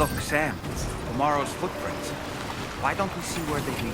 Look, Sam, tomorrow's footprints. Why don't we see where they lead?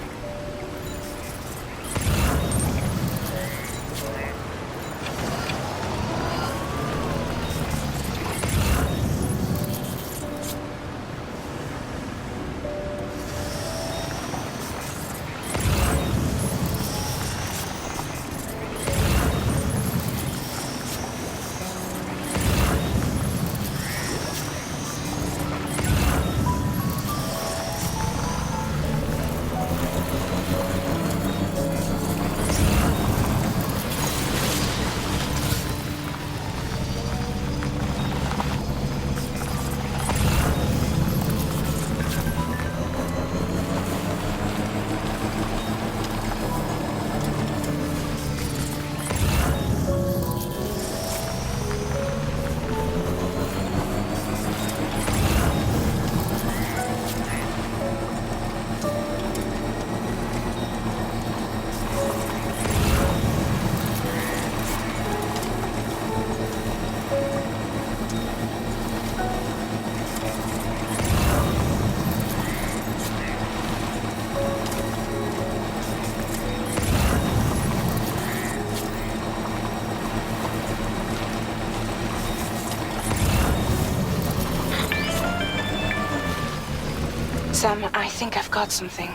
Sam, I think I've got something.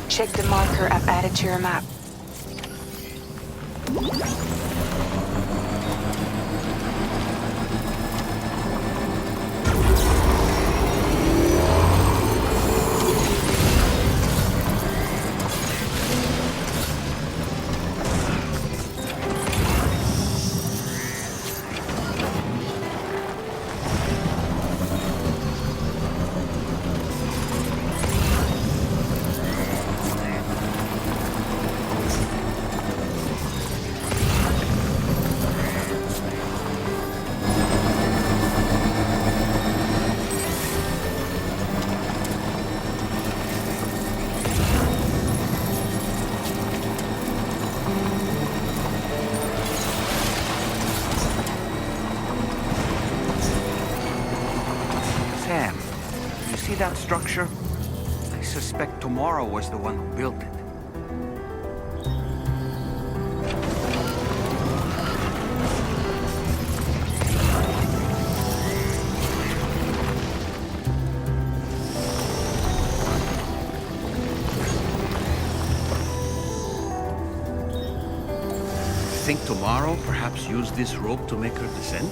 Check the marker I've added to your map. Sam, you see that structure? I suspect Tomorrow was the one who built it. Think Tomorrow perhaps used this rope to make her descend?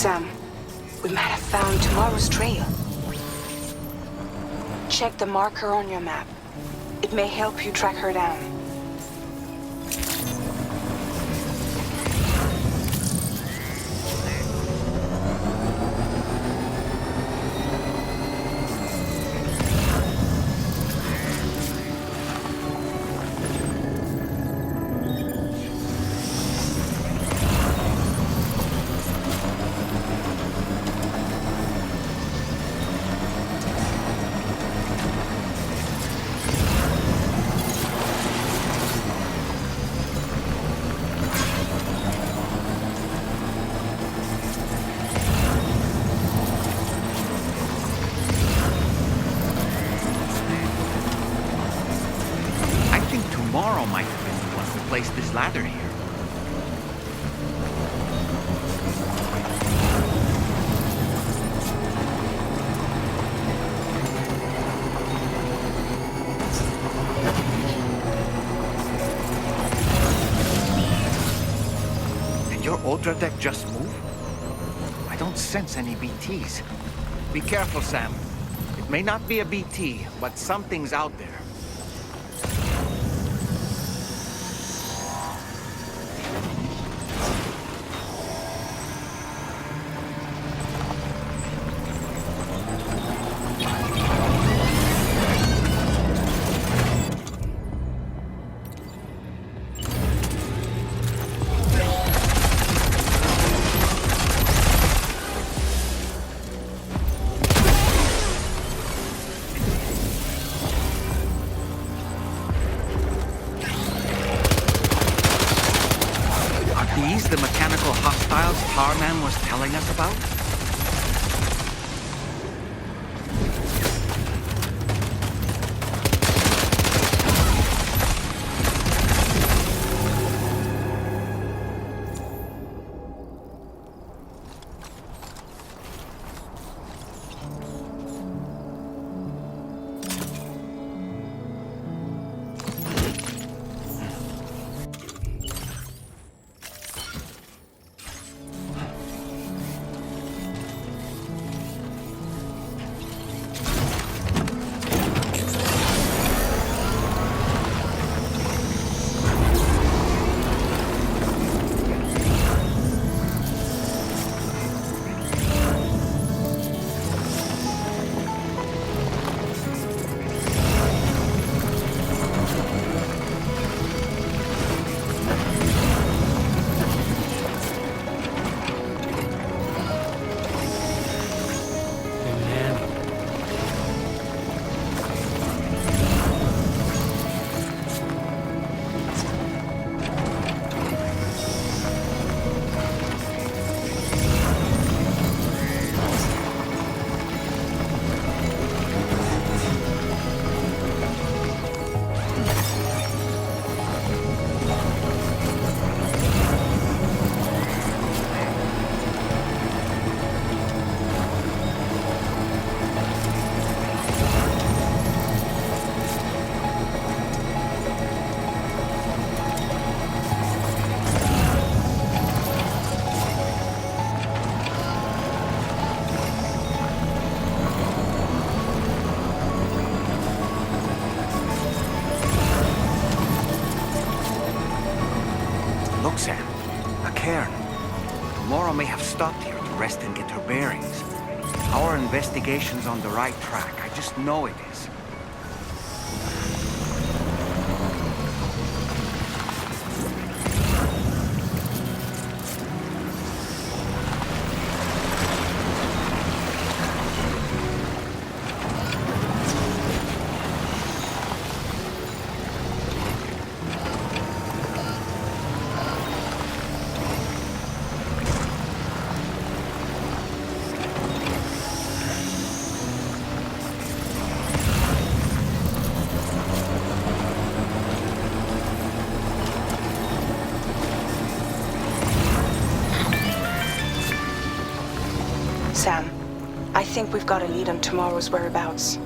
Sam, we might have found Tomorrow's trail. Check the marker on your map. It may help you track her down. Tomorrow might have been the placed this ladder here. Did your Ultra deck just move? I don't sense any BTs. Be careful, Sam. It may not be a BT, but something's out there. These the mechanical hostiles Tarman was telling us about? Look, Sam. A cairn. Tomorrow may have stopped here to rest and get her bearings. Our investigation's on the right track. I just know it is. Sam, I think we've got a lead on tomorrow's whereabouts.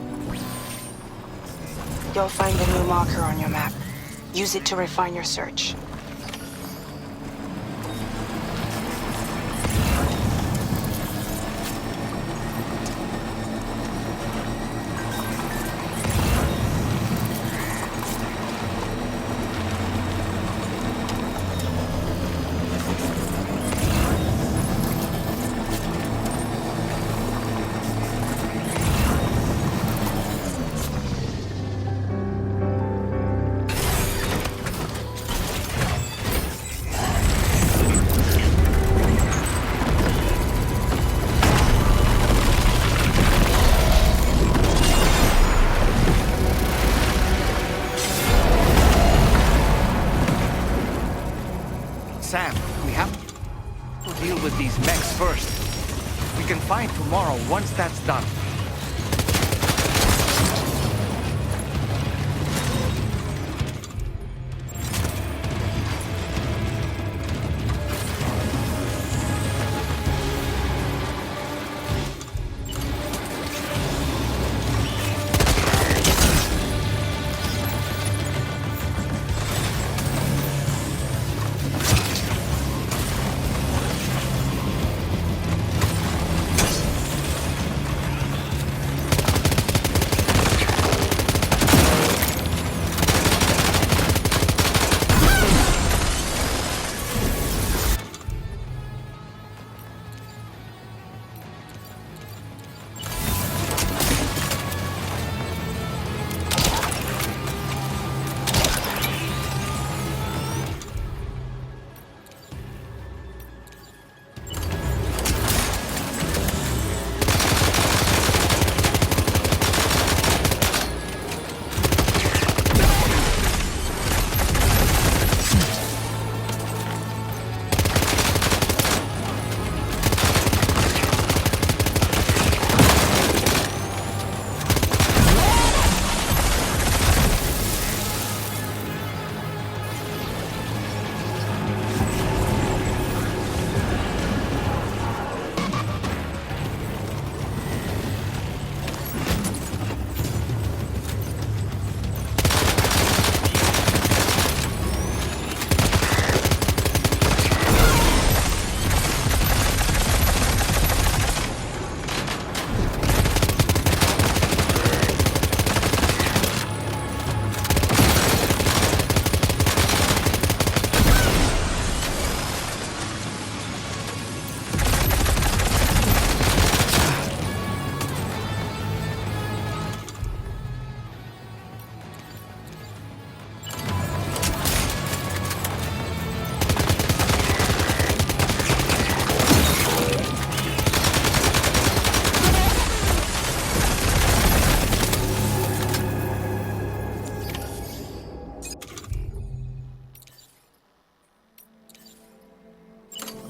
You'll find a new marker on your map. Use it to refine your search. Sam, we have to deal with these mechs first. We can find tomorrow once that's done.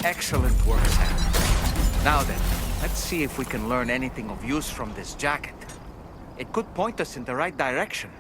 Excellent work, Sam. Now then, let's see if we can learn anything of use from this jacket. It could point us in the right direction.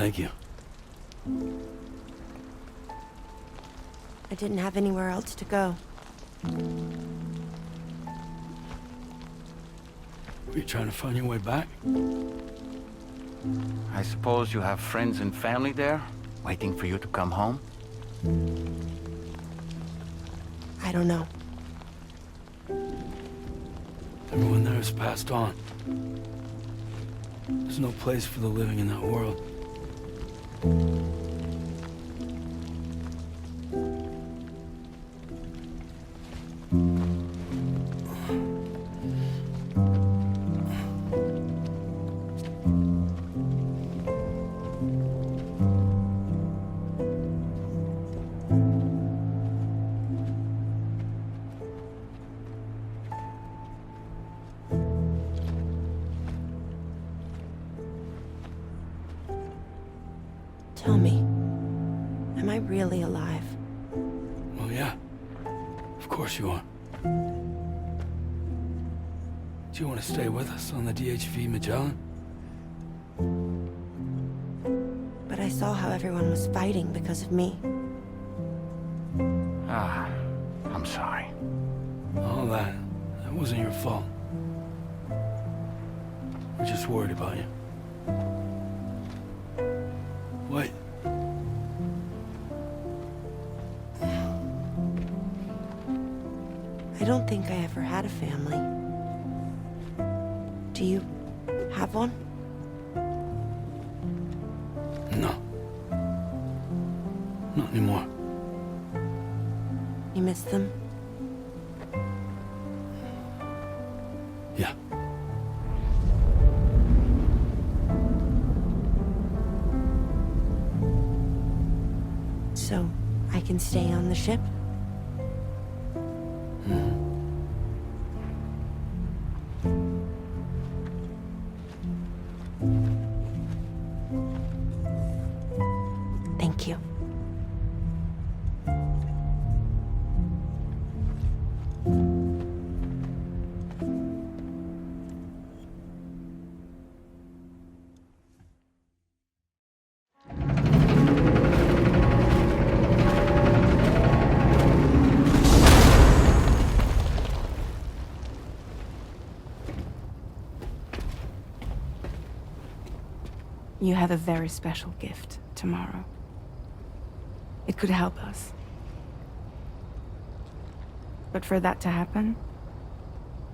Thank you. I didn't have anywhere else to go. Were you trying to find your way back? I suppose you have friends and family there, waiting for you to come home? I don't know. Everyone there has passed on. There's no place for the living in that world. Tell me, am I really alive? Well, yeah. Of course you are. Do you want to stay with us on the DHV Magellan? But I saw how everyone was fighting because of me. Ah, I'm sorry. All that wasn't your fault. We're just worried about you. Wait. I don't think I ever had a family. Do you have one? No. Not anymore. miss them? Yeah. So, I can stay on the ship? Thank you. You have a very special gift tomorrow. It could help us. But for that to happen,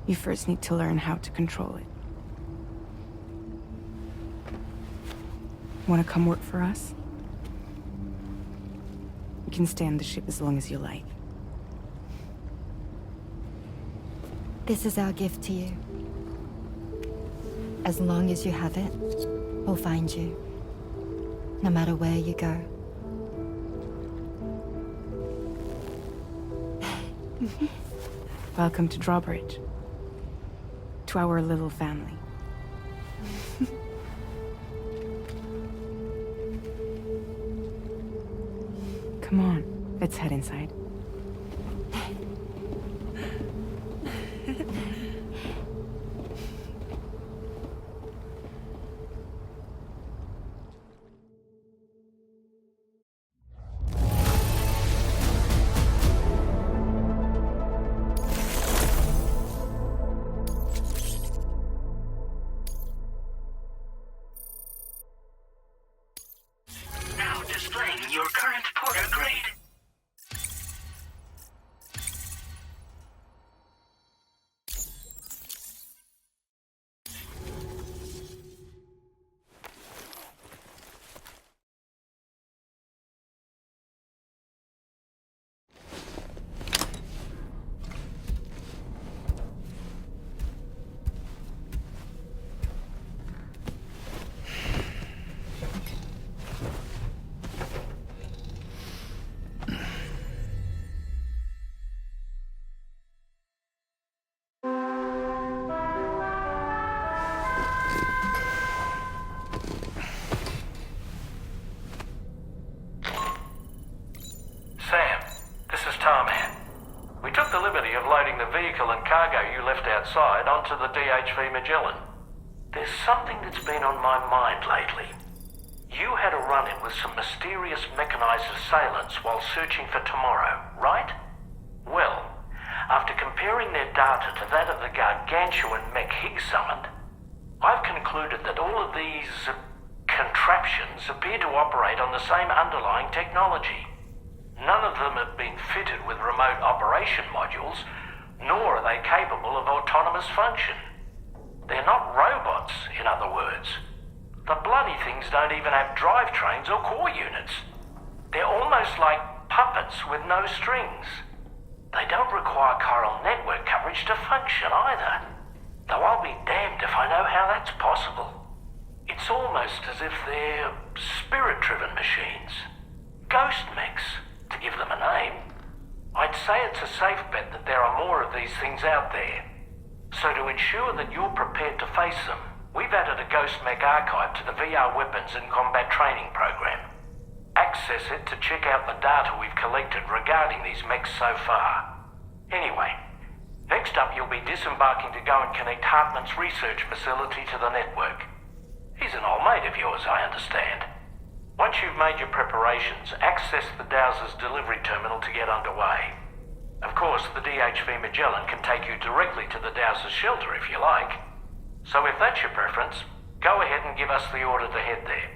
you first need to learn how to control it. Want to come work for us? You can stay on the ship as long as you like. This is our gift to you. As long as you have it, we'll find you. No matter where you go. Welcome to Drawbridge. To our little family. Come on, let's head inside. Now displaying your current porter grade. Sam, this is Tom here. We took the liberty of loading the vehicle and cargo you left outside onto the DHV Magellan. There's something that's been on my mind lately. You had a run-in with some mysterious mechanized assailants while searching for tomorrow, right? Well, after comparing their data to that of the gargantuan mech Higgs summoned, I've concluded that all of these contraptions appear to operate on the same underlying technology. None of them have been fitted with remote operation modules, nor are they capable of autonomous function. They're not robots, in other words. The bloody things don't even have drivetrains or core units. They're almost like puppets with no strings. They don't require chiral network coverage to function either. Though I'll be damned if I know how that's possible. It's almost as if they're spirit-driven machines. Ghost mechs, to give them a name. I'd say it's a safe bet that there are more of these things out there. So to ensure that you're prepared to face them, we've added a Ghost Mech archive to the VR weapons and combat training program. Access it to check out the data we've collected regarding these mechs so far. Anyway, next up you'll be disembarking to go and connect Hartman's research facility to the network. He's an old mate of yours, I understand. Once you've made your preparations, access the Dowser's delivery terminal to get underway. Of course, the DHV Magellan can take you directly to the Dowser's shelter if you like. So if that's your preference, go ahead and give us the order to head there.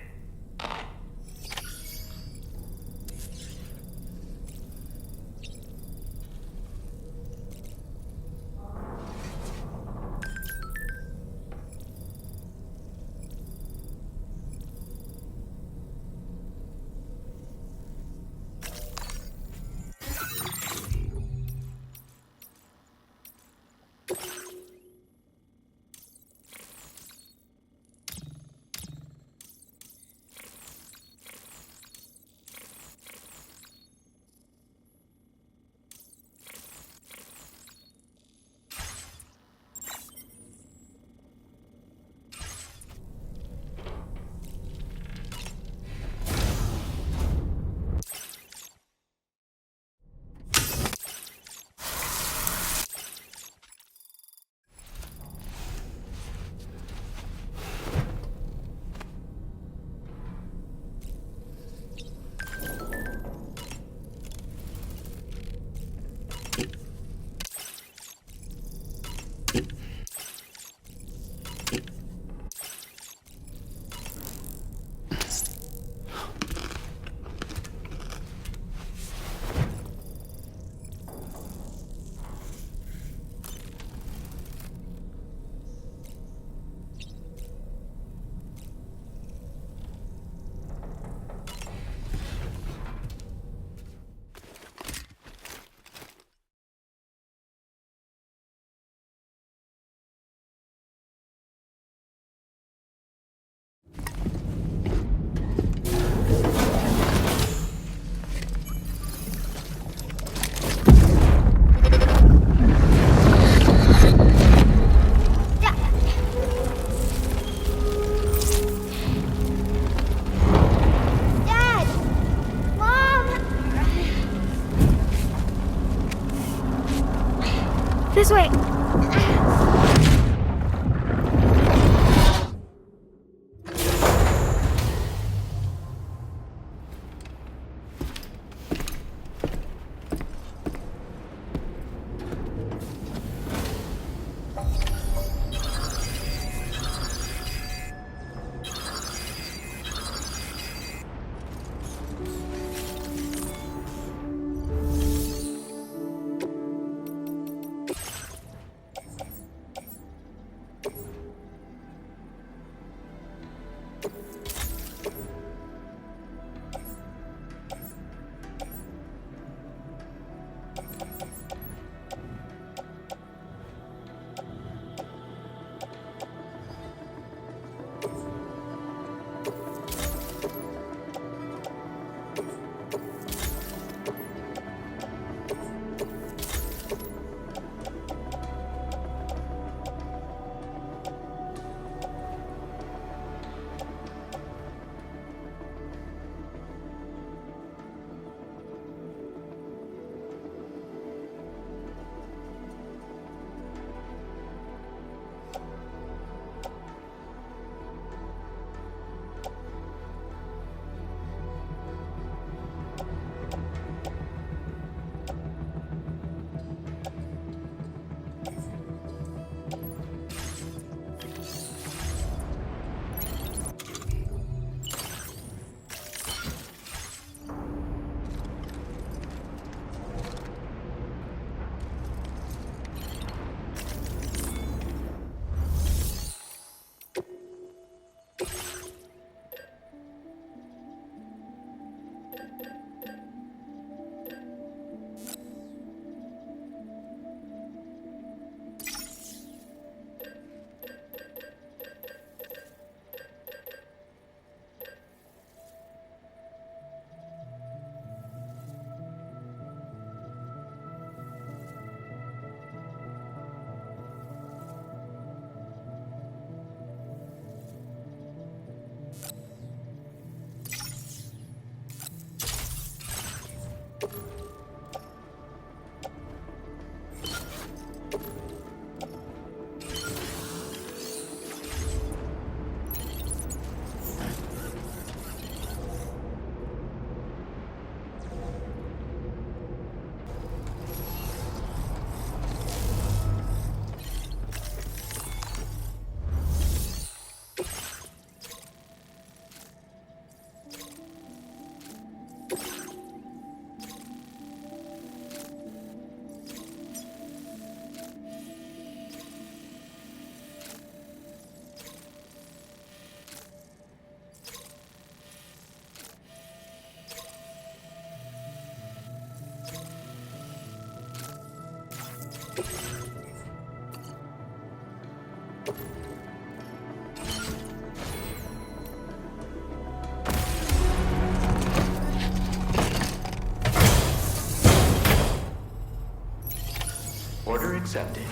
Order accepted.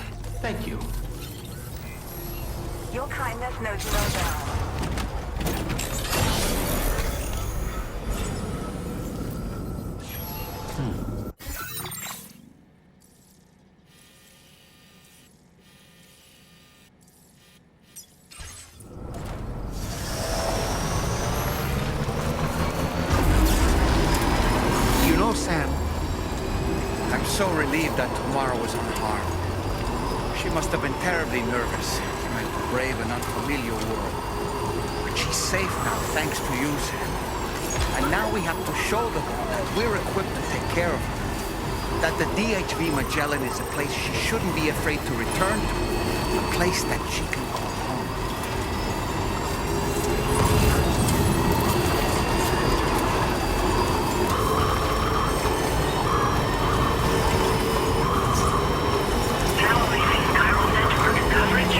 Thank you. Your kindness knows no bounds. You know, Sam, I'm so relieved that Tamara was unharmed. She must have been terribly nervous, trying to brave an unfamiliar world. But she's safe now, thanks to you, Sam. And now we have to show them that we're equipped to take care of her. That the DHV Magellan is a place she shouldn't be afraid to return to. A place that she can call home. Now leaving Chiral network coverage.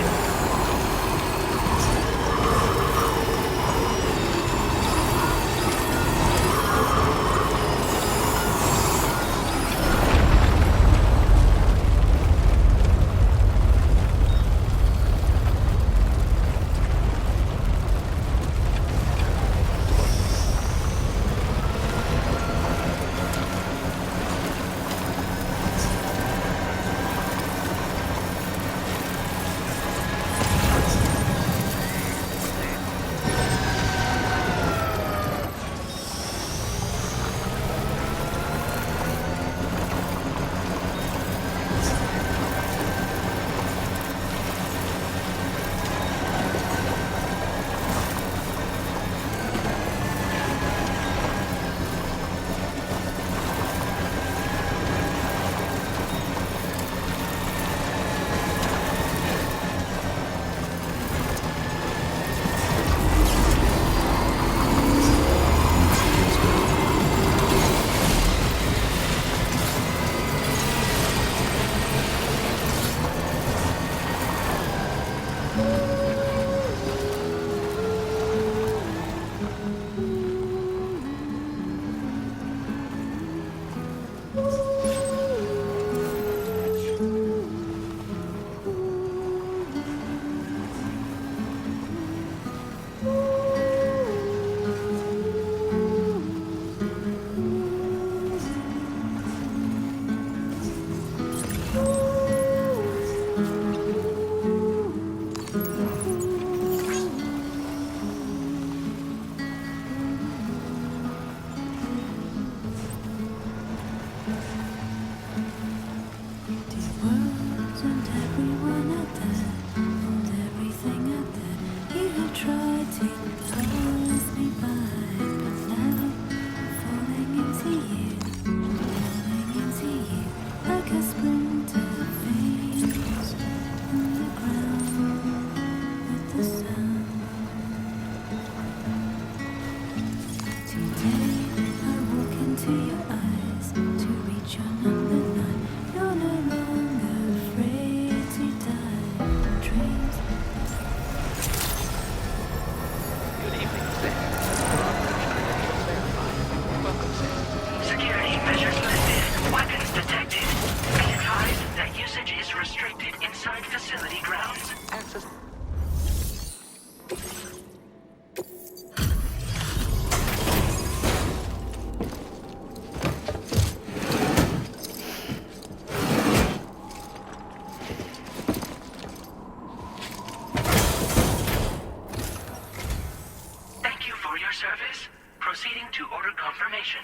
you for your service. Proceeding to order confirmation.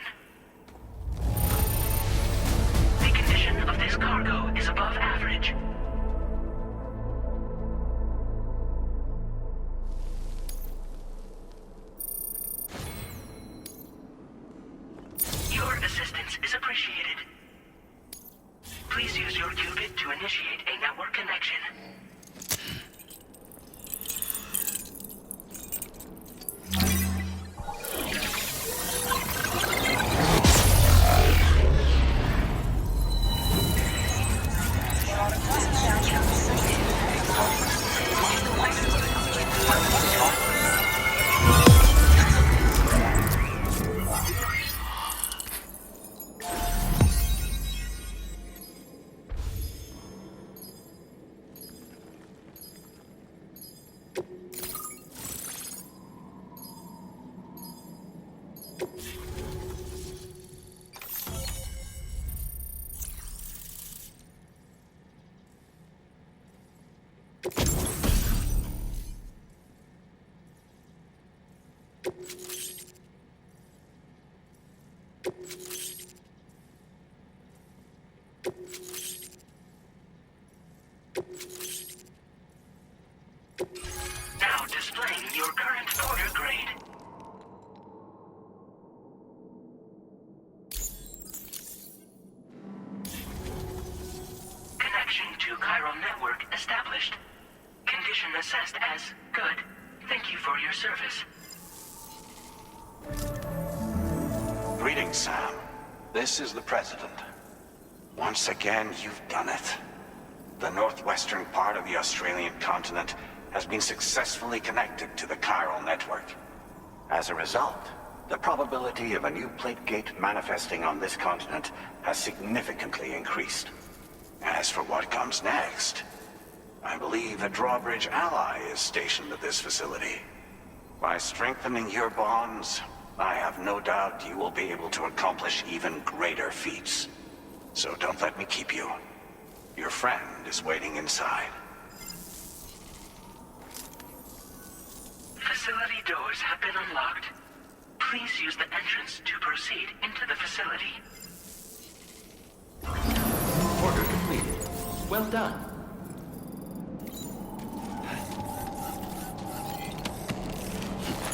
The condition of this cargo is above average. Your assistance is appreciated. Please use your qubit to initiate a network connection. Now displaying your current order grade. Connection to chiral network established. Condition assessed as good. Thank you for your service. Greetings, Sam. This is the President. Once again, you've done it. The northwestern part of the Australian continent has been successfully connected to the chiral network. As a result, the probability of a new plate gate manifesting on this continent has significantly increased. As for what comes next, I believe a drawbridge ally is stationed at this facility. By strengthening your bonds, I have no doubt you will be able to accomplish even greater feats. So don't let me keep you. Your friend is waiting inside. Facility doors have been unlocked. Please use the entrance to proceed into the facility. Order completed. Well done.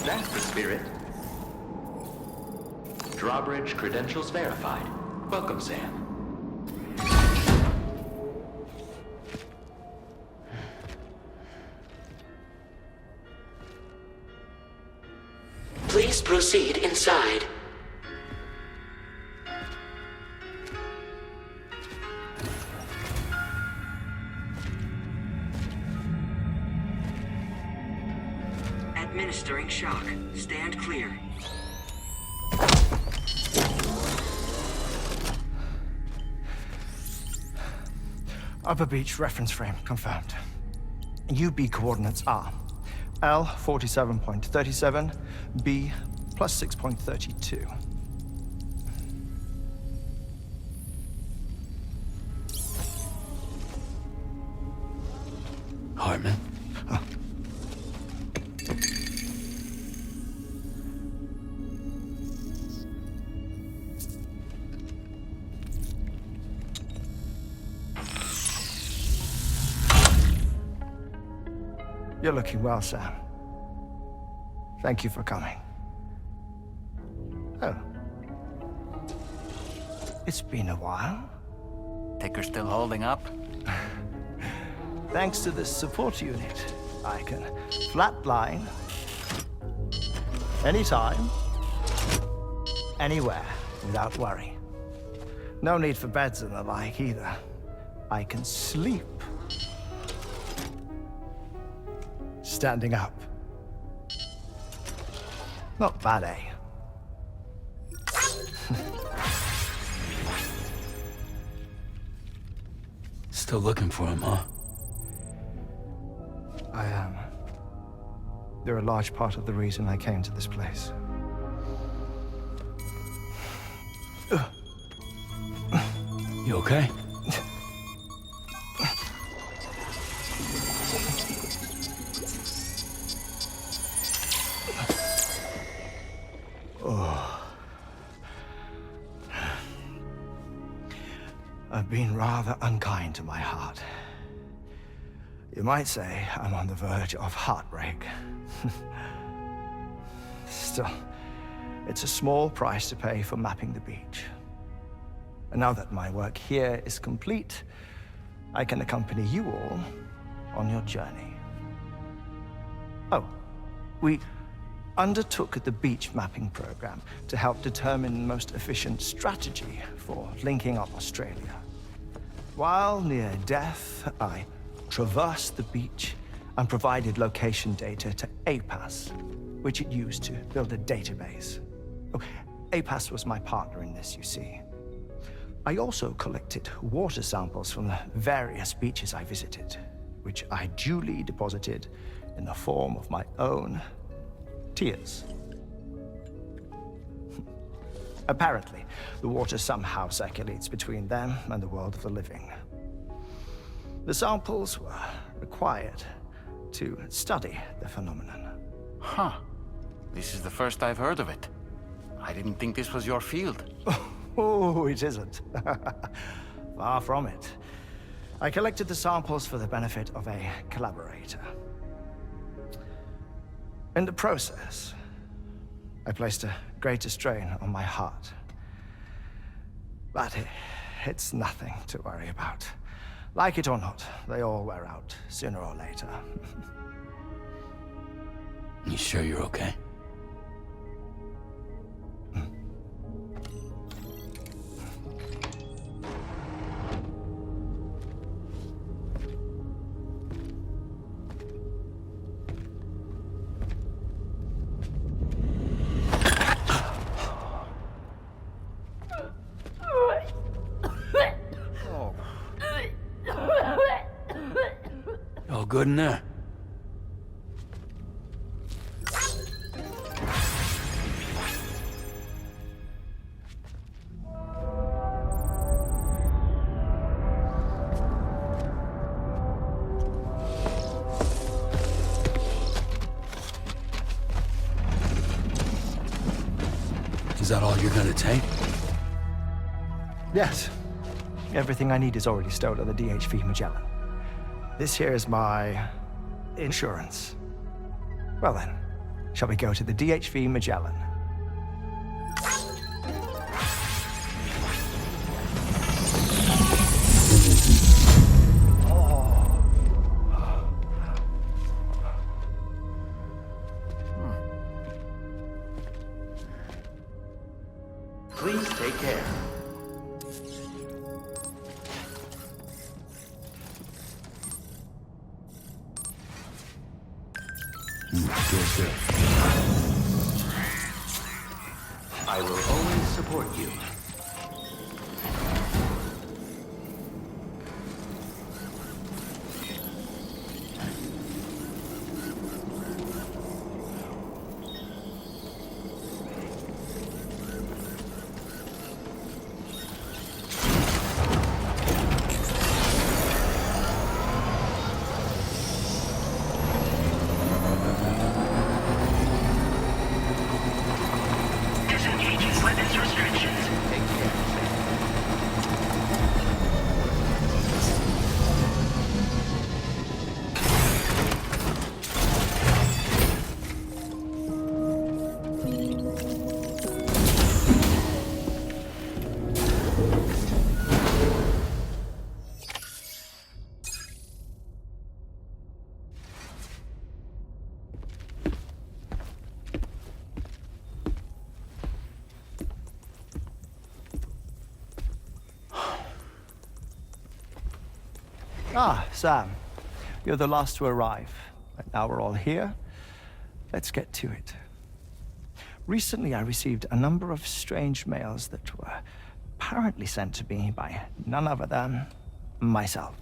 That's the spirit. Drawbridge credentials verified. Welcome, Sam. Please proceed inside. Administering shock. Stand clear. Upper Beach reference frame confirmed. UB coordinates are L 47.37, B plus 6.32. Hartman? You're looking well, Sam. Thank you for coming. Oh. It's been a while. Ticker's still holding up? Thanks to this support unit, I can flatline anytime, anywhere, without worry. No need for beds and the like either. I can sleep standing up. Not bad, eh? Still looking for him, huh? I am. They're a large part of the reason I came to this place. You okay? I've been rather unkind to my heart. You might say I'm on the verge of heartbreak. Still, it's a small price to pay for mapping the beach. And now that my work here is complete, I can accompany you all on your journey. Oh, we undertook the beach mapping program to help determine the most efficient strategy for linking up Australia. While near death, I traversed the beach and provided location data to APAS, which it used to build a database. Oh, APAS was my partner in this, you see. I also collected water samples from the various beaches I visited, which I duly deposited in the form of my own tears. Apparently, the water somehow circulates between them and the world of the living. The samples were required to study the phenomenon. Huh. This is the first I've heard of it. I didn't think this was your field. Oh, it isn't. Far from it. I collected the samples for the benefit of a collaborator. In the process, I placed a greater strain on my heart. But it's nothing to worry about. Like it or not, they all wear out, sooner or later. You sure you're okay? All good in there? Is that all you're gonna take? Yes. Everything I need is already stowed on the DHV Magellan. This here is my insurance. Well then, shall we go to the DHV Magellan? Please take care. Good. I will always support you. Disengaging weapons restrictions. Take care. Ah, Sam. You're the last to arrive. But now we're all here. Let's get to it. Recently, I received a number of strange mails that were apparently sent to me by none other than myself.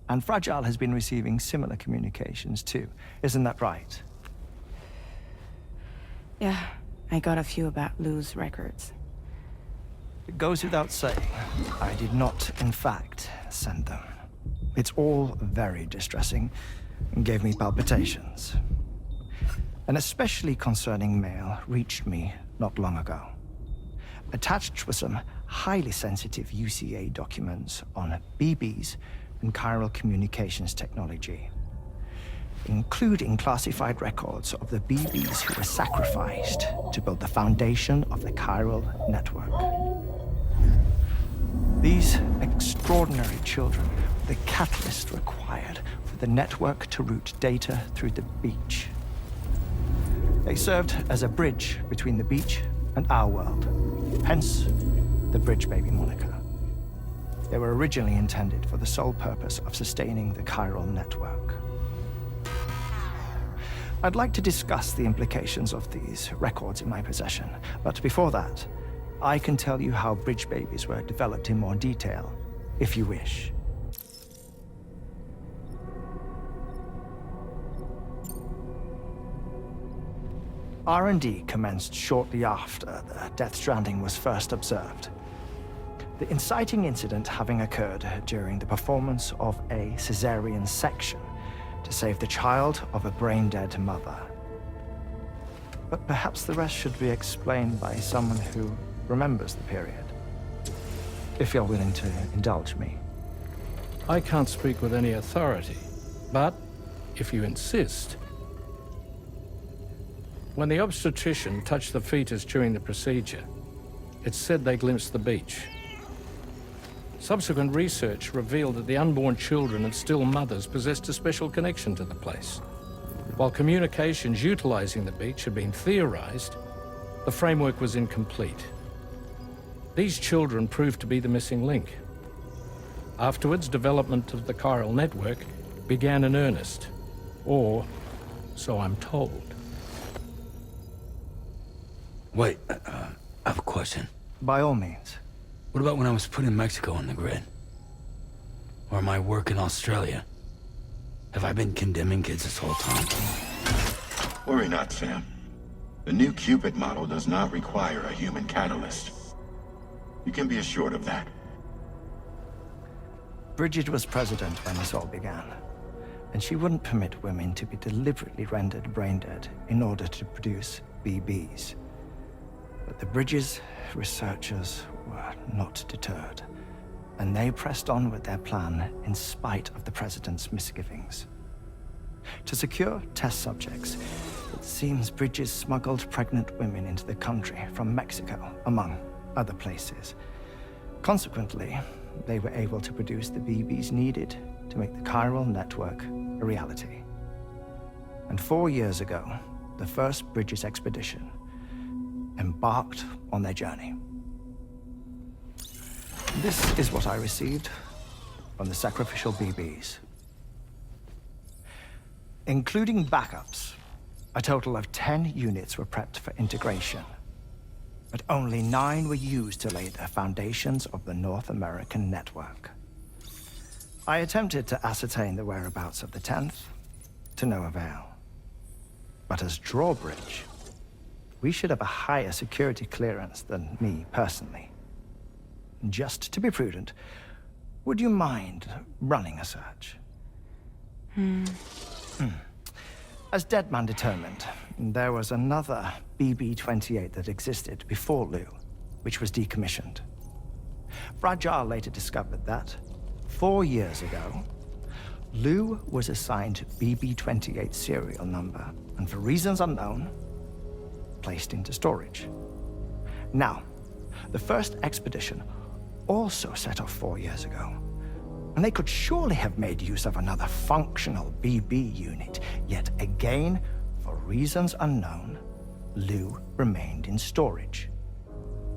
And Fragile has been receiving similar communications too. Isn't that right? Yeah, I got a few about Lou's records. It goes without saying, I did not, in fact, send them. It's all very distressing and gave me palpitations. An especially concerning mail reached me not long ago. Attached were some highly sensitive UCA documents on BBs and chiral communications technology, including classified records of the BBs who were sacrificed to build the foundation of the chiral network. These extraordinary children were the catalyst required for the network to route data through the beach. They served as a bridge between the beach and our world, hence the Bridge Baby moniker. They were originally intended for the sole purpose of sustaining the chiral network. I'd like to discuss the implications of these records in my possession, but before that, I can tell you how Bridge Babies were developed in more detail, if you wish. R&D commenced shortly after the Death Stranding was first observed. The inciting incident having occurred during the performance of a cesarean section to save the child of a brain-dead mother. But perhaps the rest should be explained by someone who remembers the period. If you're willing to indulge me. I can't speak with any authority, but if you insist. When the obstetrician touched the fetus during the procedure, it's said they glimpsed the beach. Subsequent research revealed that the unborn children and still mothers possessed a special connection to the place. While communications utilizing the beach had been theorized, the framework was incomplete. These children proved to be the missing link. Afterwards, development of the chiral network began in earnest, or so I'm told. Wait, I have a question. By all means. What about when I was putting Mexico on the grid? Or my work in Australia? Have I been condemning kids this whole time? Worry not, Sam. The new Cupid model does not require a human catalyst. You can be assured of that. Bridget was president when this all began, and she wouldn't permit women to be deliberately rendered brain-dead in order to produce BBs. But the Bridges researchers were not deterred, and they pressed on with their plan in spite of the president's misgivings. To secure test subjects, it seems Bridges smuggled pregnant women into the country from Mexico, among other places. Consequently, they were able to produce the BBs needed to make the chiral network a reality. And 4 years ago, the first Bridges expedition embarked on their journey. This is what I received from the sacrificial BBs. Including backups, a total of 10 units were prepped for integration, but only 9 were used to lay the foundations of the North American network. I attempted to ascertain the whereabouts of the 10th, to no avail. But as drawbridge, we should have a higher security clearance than me personally. Just to be prudent, would you mind running a search? As Deadman determined, there was another BB-28 that existed before Lou, which was decommissioned. Fragile later discovered that, 4 years ago, Lou was assigned BB-28 serial number, and for reasons unknown, placed into storage. Now, the first expedition also set off 4 years ago, and they could surely have made use of another functional BB unit, yet again, for reasons unknown, Lou remained in storage.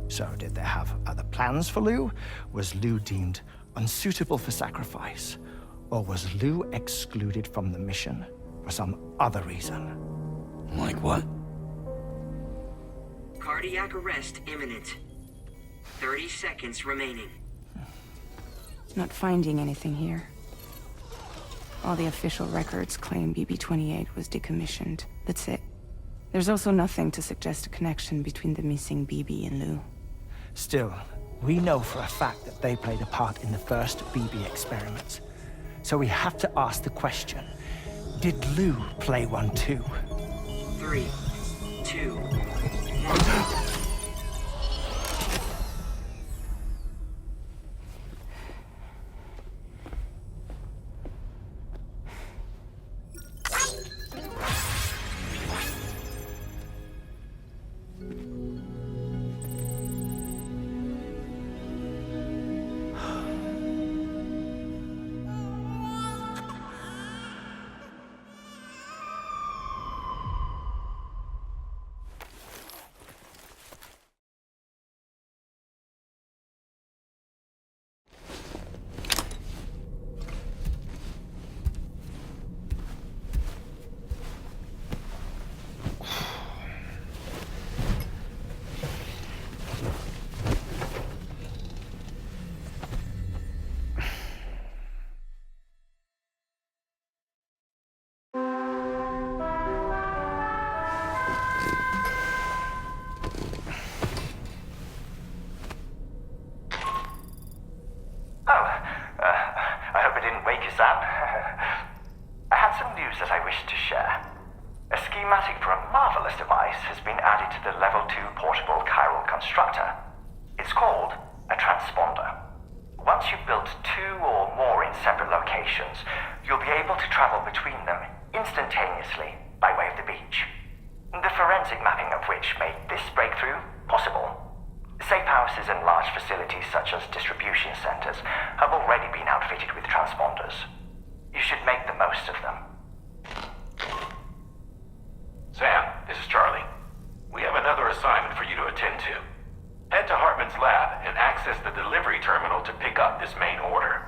So did they have other plans for Lou? Was Lou deemed unsuitable for sacrifice? Or was Lou excluded from the mission for some other reason? Like what? Cardiac arrest imminent. 30 seconds remaining. Not finding anything here. All the official records claim BB-28 was decommissioned. That's it. There's also nothing to suggest a connection between the missing BB and Lou. Still, we know for a fact that they played a part in the first BB experiments. So we have to ask the question, did Lou play one too? 3, 2, 1. schematic for a marvelous device has been added to the Level 2 portable chiral constructor. It's called a transponder. Once you've built 2 or more in separate locations, you'll be able to travel between them instantaneously by way of the beach. The forensic mapping of which made this breakthrough possible. Safe houses and large facilities such as distribution centers have already been outfitted with transponders. You should make the most of them. Sam, this is Charlie. We have another assignment for you to attend to. Head to Hartman's lab and access the delivery terminal to pick up this main order.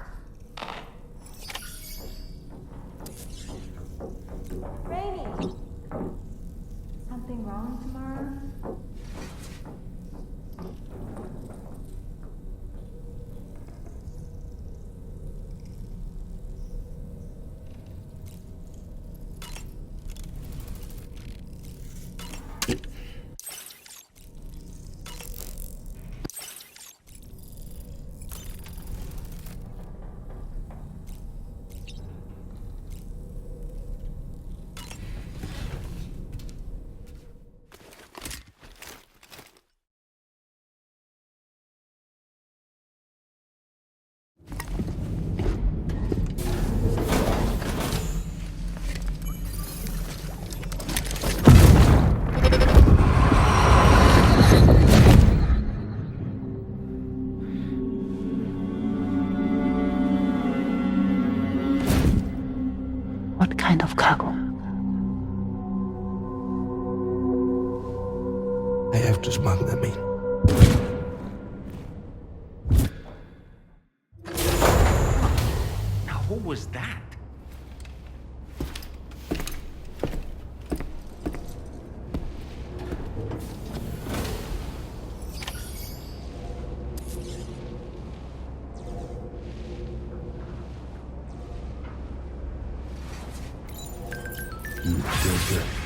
Rainy! Something wrong tomorrow? What kind of cargo? I have to smuggle them in. Now, what was that? Feels good.